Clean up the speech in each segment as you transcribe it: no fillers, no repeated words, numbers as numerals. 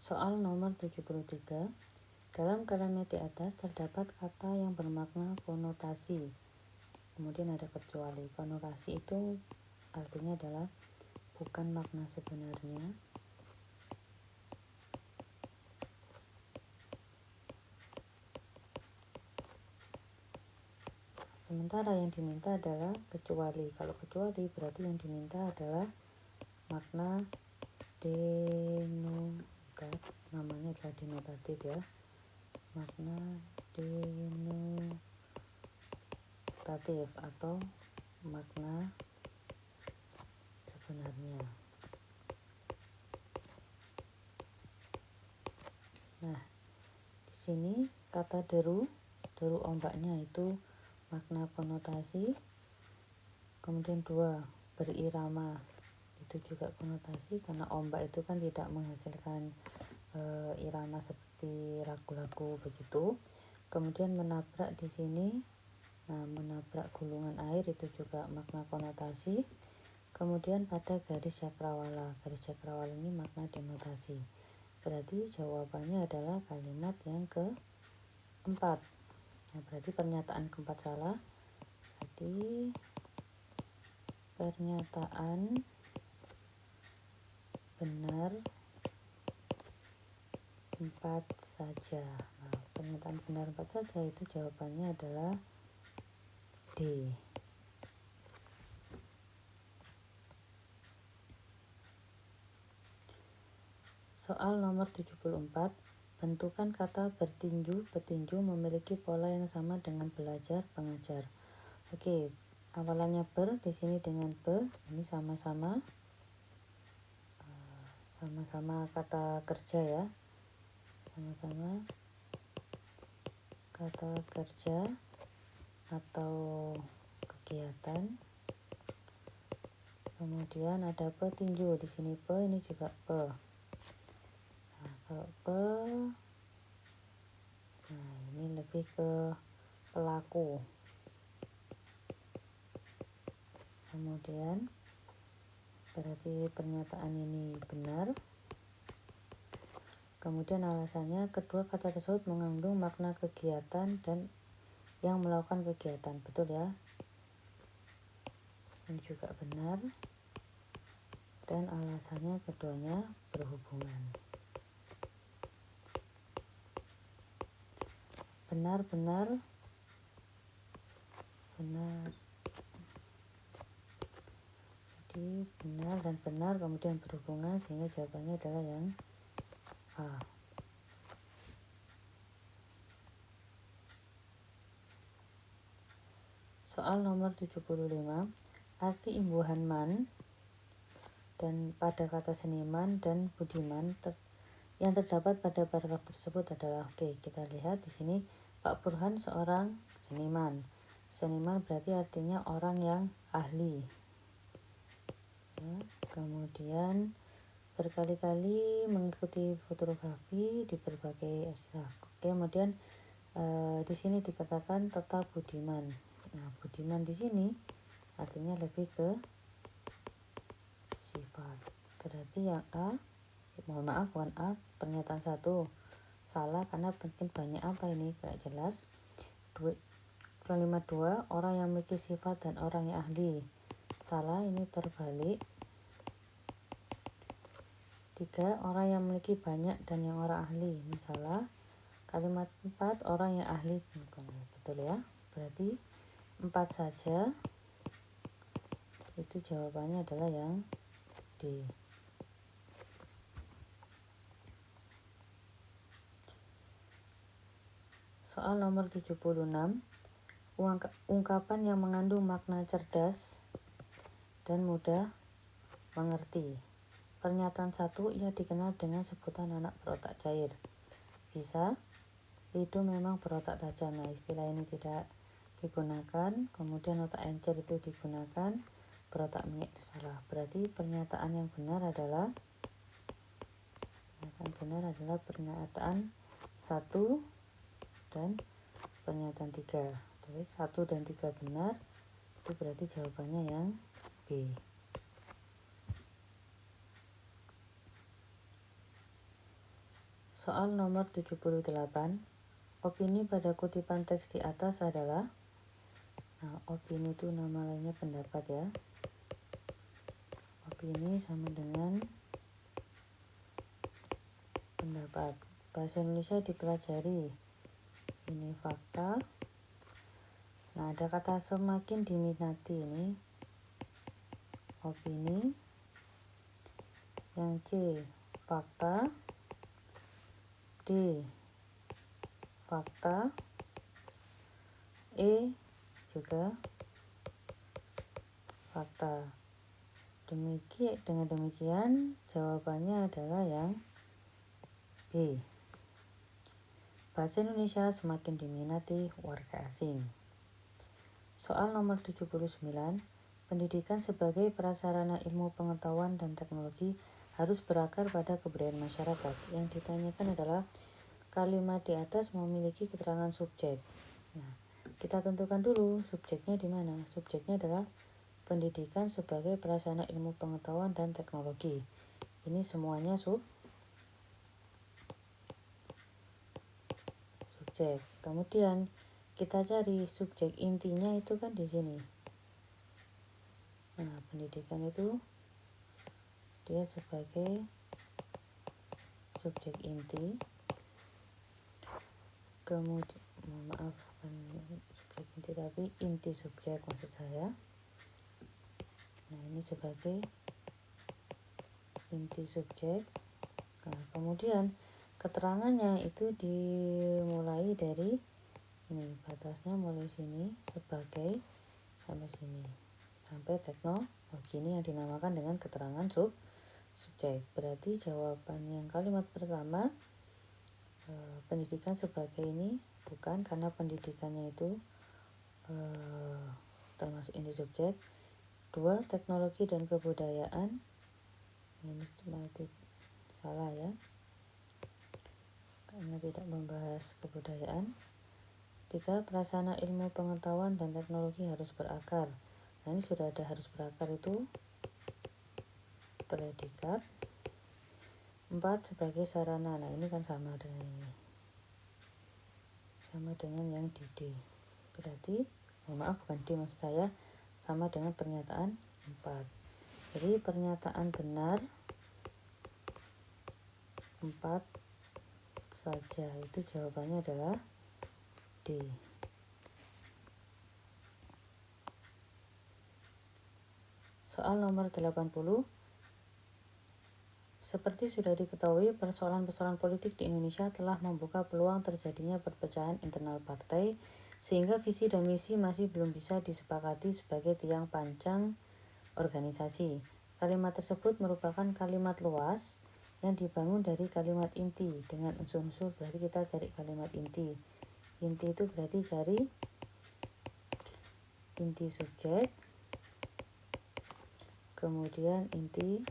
Soal nomor 73. Dalam kalimat di atas terdapat kata yang bermakna konotasi. Kemudian ada kecuali. Konotasi itu artinya adalah bukan makna sebenarnya. Sementara yang diminta adalah kecuali. Kalau kecuali berarti yang diminta adalah makna denotatif, namanya adalah denotatif ya. Makna denotatif atau makna sebenarnya. Nah, di sini kata deru ombaknya itu makna konotasi. Kemudian 2, berirama itu juga konotasi karena ombak itu kan tidak menghasilkan irama seperti lagu-lagu begitu. Kemudian menabrak di sini, menabrak gulungan air itu juga makna konotasi. Kemudian pada garis cakrawala ini makna denotasi. Berarti jawabannya adalah kalimat yang keempat. Nah, berarti pernyataan keempat salah. Berarti pernyataan benar 4 saja. Nah, pernyataan benar 4 saja itu jawabannya adalah D. Soal nomor 74. Bentukan kata bertinju, petinju memiliki pola yang sama dengan belajar, pengajar. Oke, awalannya ber, di sini dengan be, ini sama-sama kata kerja ya. Sama-sama kata kerja atau kegiatan. Kemudian ada petinju, di sini pe, ini juga pe. Nah, kalau pe, nah ini lebih ke pelaku. Kemudian berarti pernyataan ini benar. Kemudian alasannya kedua kata tersebut mengandung makna kegiatan dan yang melakukan kegiatan. Betul ya? Ini juga benar. Dan alasannya keduanya berhubungan. Benar. Jadi benar dan benar kemudian berhubungan sehingga jawabannya adalah yang A. Soal nomor 75. Arti imbuhan man dan pada kata seniman dan budiman yang terdapat pada paragraf tersebut adalah, oke, kita lihat di sini Pak Burhan seorang seniman. Seniman berarti artinya orang yang ahli. Ya, kemudian berkali-kali mengikuti fotografi di berbagai istilah. Kemudian di sini dikatakan tetap budiman. Nah, budiman di sini artinya lebih ke sifat. Berarti yang A, mohon maaf bukan A, pernyataan 1 salah karena mungkin banyak apa ini tidak jelas. Kalimat 2, orang yang memiliki sifat dan orang yang ahli. Salah, ini terbalik. 3, orang yang memiliki banyak dan yang orang ahli. Ini salah. Kalimat 4, orang yang ahli. Betul ya? Berarti 4 saja. Itu jawabannya adalah yang D. Soal nomor 76. Ungkapan yang mengandung makna cerdas dan mudah mengerti. Pernyataan 1, ia dikenal dengan sebutan anak berotak cair. Bisa, Lido memang berotak tajam. Nah, istilah ini tidak digunakan. Kemudian otak encer itu digunakan. Berotak minyak itu salah. Berarti pernyataan yang benar adalah pernyataan 1 dan pernyataan 3. Jadi 1 dan 3 benar. Itu berarti jawabannya yang B. Soal nomor 78. Opini pada kutipan teks di atas adalah, opini itu nama lainnya pendapat ya. Opini sama dengan pendapat. Bahasa Indonesia dipelajari. Ini fakta. Nah, ada kata semakin diminati ini. Opini. Yang C, fakta. D, fakta. E juga fakta. Dengan demikian jawabannya adalah yang B. Bahasa Indonesia semakin diminati warga asing. Soal nomor 79. Pendidikan sebagai prasarana ilmu pengetahuan dan teknologi harus berakar pada kebudayaan masyarakat. Yang ditanyakan adalah kalimat di atas memiliki keterangan subjek. Nah, kita tentukan dulu subjeknya di mana. Subjeknya adalah pendidikan sebagai prasarana ilmu pengetahuan dan teknologi. Ini semuanya subjek. Kemudian kita cari subjek intinya itu kan di sini. Nah, pendidikan itu dia sebagai subjek inti. Kemudian bukan subjek inti tapi inti subjek maksud saya. Nah, ini sebagai inti subjek. Nah, kemudian keterangannya itu dimulai dari ini, batasnya mulai sini sebagai sampai sini sampai teknologi. Ini yang dinamakan dengan keterangan subjek. Berarti jawaban yang kalimat pertama, pendidikan sebagai ini bukan, karena pendidikannya itu termasuk inti subjek. 2, teknologi dan kebudayaan. Ini berarti salah ya, karena tidak membahas kebudayaan. 3, prasarana ilmu pengetahuan dan teknologi harus berakar. Nah, ini sudah ada harus berakar itu predikat. 4, sebagai sarana. Nah, ini kan sama dengan ini. Sama dengan yang di D. Berarti, bukan D maksud saya, sama dengan pernyataan 4. Jadi pernyataan benar 4 saja. Itu jawabannya adalah D. Soal nomor 80. Seperti sudah diketahui, persoalan-persoalan politik di Indonesia telah membuka peluang terjadinya perpecahan internal partai, sehingga visi dan misi masih belum bisa disepakati sebagai tiang panjang organisasi. Kalimat tersebut merupakan kalimat luas yang dibangun dari kalimat inti dengan unsur-unsur. Berarti kita cari kalimat inti. Inti itu berarti cari inti subjek, kemudian inti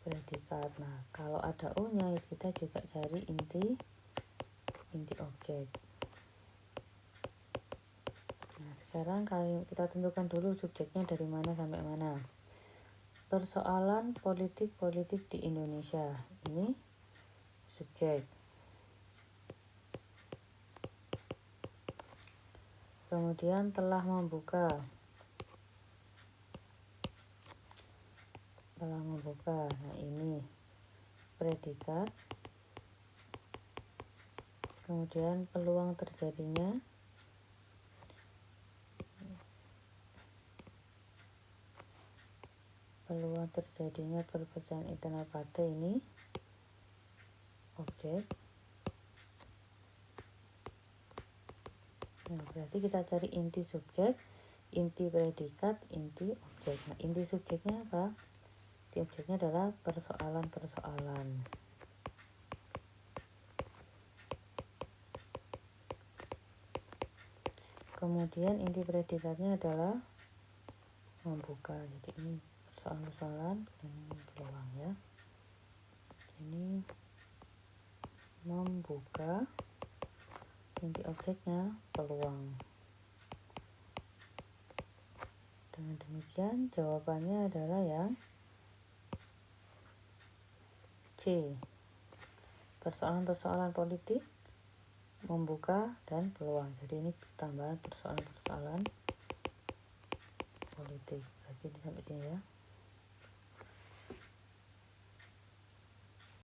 predikat. Nah, kalau ada U-nya kita juga cari inti objek. Nah, sekarang kita tentukan dulu subjeknya dari mana sampai mana. Persoalan politik di Indonesia. Ini subjek. Kemudian telah membuka. Nah, ini predikat. Kemudian peluang terjadinya perpecahan internal partai, ini objek. Nah, berarti kita cari inti subjek, inti predikat, inti objek. Nah, inti subjeknya apa? Inti objeknya adalah persoalan-persoalan. Kemudian inti predikatnya adalah membuka. Jadi ini persoalan-persoalan dan peluang ya. Ini membuka, inti objeknya peluang. Dengan demikian jawabannya adalah yang C. persoalan-persoalan politik, membuka dan peluang. Jadi ini tambahan persoalan-persoalan politik. Berarti sampai sini ya.